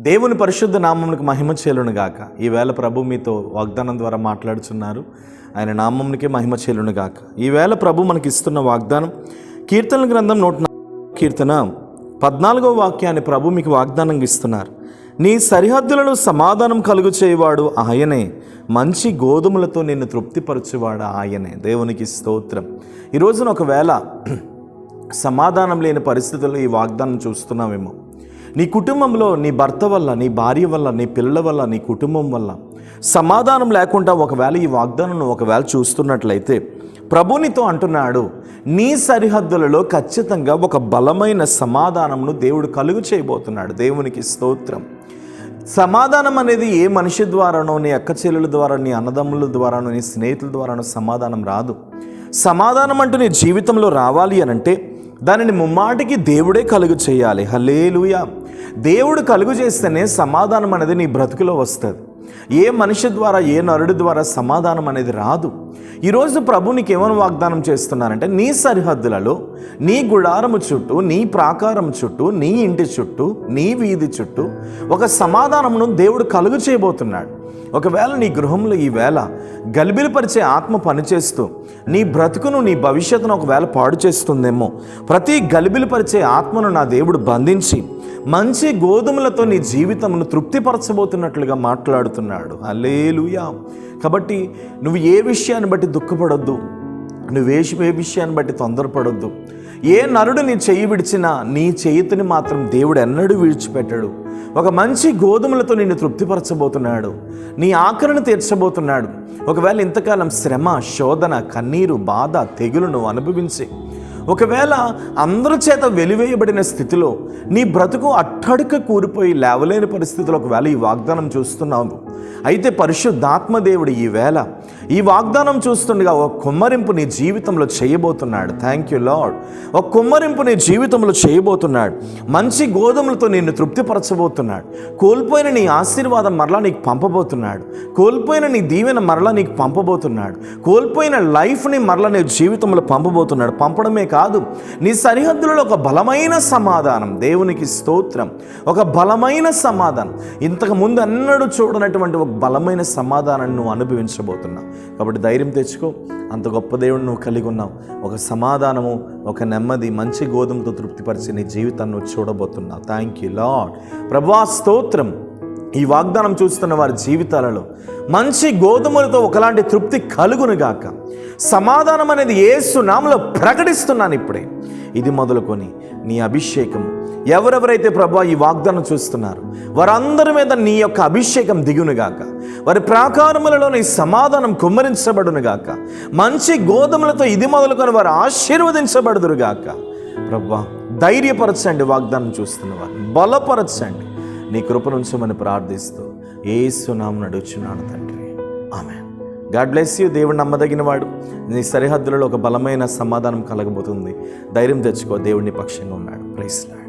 దేవుని పరిశుద్ధ నామమునకు మహిమ చేలును గాక. ఈవేళ ప్రభు మీతో వాగ్దానం ద్వారా మాట్లాడుచున్నారు. ఆయన నామమునికే మహిమ చేలును గాక. ఈవేళ ప్రభు మనకి ఇస్తున్న వాగ్దానం కీర్తనల గ్రంథం 104 కీర్తన 14వ వాక్యాన్ని ప్రభు మీకు వాగ్దానం ఇస్తున్నారు. నీ సరిహద్దులను సమాధానం కలుగు చేయవాడు ఆయనే, మంచి గోధుమలతో నిన్ను తృప్తిపరచువాడు ఆయనే. దేవునికి స్తోత్రం. ఈ రోజున ఒకవేళ సమాధానం లేని పరిస్థితుల్లో ఈ వాగ్దానం చూస్తున్నామేమో, నీ కుటుంబంలో నీ భర్త వల్ల, నీ భార్య వల్ల, నీ పిల్లల వల్ల, నీ కుటుంబం వల్ల సమాధానం లేకుండా ఒకవేళ ఈ వాగ్దానం ఒకవేళ చూస్తున్నట్లయితే ప్రభు నీతో అంటున్నాడు, నీ సరిహద్దులలో ఖచ్చితంగా ఒక బలమైన సమాధానంను దేవుడు కలుగు చేయబోతున్నాడు. దేవునికి స్తోత్రం. సమాధానం అనేది ఏ మనిషి ద్వారానో, నీ అక్క చెల్లెల ద్వారా, నీ అన్నదమ్ముల ద్వారానో, నీ స్నేహితుల ద్వారానో సమాధానం రాదు. సమాధానం అంటూ నీ జీవితంలో రావాలి అనంటే దానిని ముమ్మాటికి దేవుడే కలుగు చేయాలి. హల్లెలూయా. దేవుడు కలుగు చేస్తేనే సమాధానం అనేది నీ బ్రతుకులో వస్తుంది. ఏ మనిషి ద్వారా, ఏ నరుడి ద్వారా సమాధానం అనేది రాదు. ఈరోజు ప్రభు నీకు ఏమైనా వాగ్దానం చేస్తున్నారంటే, నీ సరిహద్దులలో, నీ గుడారము చుట్టూ, నీ ప్రాకారం చుట్టూ, నీ ఇంటి చుట్టూ, నీ వీధి చుట్టూ ఒక సమాధానమును దేవుడు కలుగు చేయబోతున్నాడు. ఒకవేళ నీ గృహంలో ఈవేళ గలిబిలిపరిచే ఆత్మ పనిచేస్తూ నీ బ్రతుకును, నీ భవిష్యత్తును ఒకవేళ పాడు చేస్తుందేమో, ప్రతి గలిబిలిపరిచే ఆత్మను నా దేవుడు బంధించి మంచి గోధుమలతో నీ జీవితమును తృప్తిపరచబోతున్నట్లుగా మాట్లాడుతున్నాడు. హల్లెలూయా. కాబట్టి నువ్వు ఏ విషయాన్ని బట్టి దుఃఖపడొద్దు, ఏ విషయాన్ని బట్టి తొందరపడొద్దు. ఏ నరుడు నీ చెయ్యి విడిచినా నీ చేతిని మాత్రం దేవుడు ఎన్నడూ విడిచిపెట్టడు. ఒక మంచి గోధుమలతో నిన్ను తృప్తిపరచబోతున్నాడు, నీ ఆకలిని తీర్చబోతున్నాడు. ఒకవేళ ఇంతకాలం శ్రమ, శోధన, కన్నీరు, బాధ, తెగులును అనుభవించి ఒకవేళ అందరి చేత వెలివేయబడిన స్థితిలో నీ బ్రతుకు అట్టడుక కూరిపోయి లేవలేని పరిస్థితిలో ఒకవేళ ఈ వాగ్దానం చూస్తున్నావు, అయితే పరిశుద్ధాత్మ దేవుడు ఈవేళ ఈ వాగ్దానం చూస్తుండగా ఒక కుమ్మరింపు నీ జీవితంలో చేయబోతున్నాడు. Thank you lord. ఒక కుమ్మరింపు నీ జీవితంలో చేయబోతున్నాడు. మంచి గోధుమలతో నిన్ను తృప్తిపరచబోతున్నాడు. కోల్పోయిన నీ ఆశీర్వాదం మరలా నీకు పంపబోతున్నాడు. కోల్పోయిన నీ దీవెన మరలా నీకు పంపబోతున్నాడు. కోల్పోయిన లైఫ్ని మరలా నీ జీవితంలో పంపబోతున్నాడు. పంపడమే కాదు, నీ సరిహద్దులలో ఒక బలమైన సమాధానం. దేవునికి స్తోత్రం. ఒక బలమైన సమాధానం, ఇంతకు ముందు అన్నడూ చూడనటువంటి ఒక బలమైన సమాధానాన్ని నువ్వు అనుభవించబోతున్నావు. కాబట్టి ధైర్యం తెచ్చుకో. అంత గొప్ప దేవుడు నువ్వు కలిగి ఉన్నావు. ఒక సమాధానము, ఒక నెమ్మది, మంచి గోధుమతో తృప్తిపరిచి నీ జీవితాన్ని నువ్వు చూడబోతున్నావు. Thank you lord. ప్రభువా స్తోత్రం. ఈ వాగ్దానం చూస్తున్న వారి జీవితాలలో మంచి గోధుమలతో ఒకలాంటి తృప్తి కలుగునుగాక. సమాధానం అనేది యేసు నామములో ప్రకటిస్తున్నాను ఇప్పుడే. ఇది మొదలుకొని నీ అభిషేకం, ఎవరెవరైతే ప్రభువా ఈ వాగ్దానం చూస్తున్నారు వారందరి మీద నీ యొక్క అభిషేకం దిగునుగాక. వారి ప్రాకారములలో నీ సమాధానం కుమ్మరించబడునుగాక. మంచి గోధుమలతో ఇది మొదలుకొని వారు ఆశీర్వదించబడుదురుగాక. ప్రభువా ధైర్యపరచండి, వాగ్దానం చూస్తున్న వారు బలపరచండి. నీ కృప నుంచమని ప్రార్థిస్తూ యేసు నామమున అడుగుచున్నాను తండ్రి. ఆమేన్. God bless you. దేవుడు నమ్మదగిన వాడు. నీ సరిహద్దులలో ఒక బలమైన సమాధానం కలగబోతుంది. ధైర్యం తెచ్చుకో. దేవుడిని పక్షంగా ఉన్నాడు. Praise lord.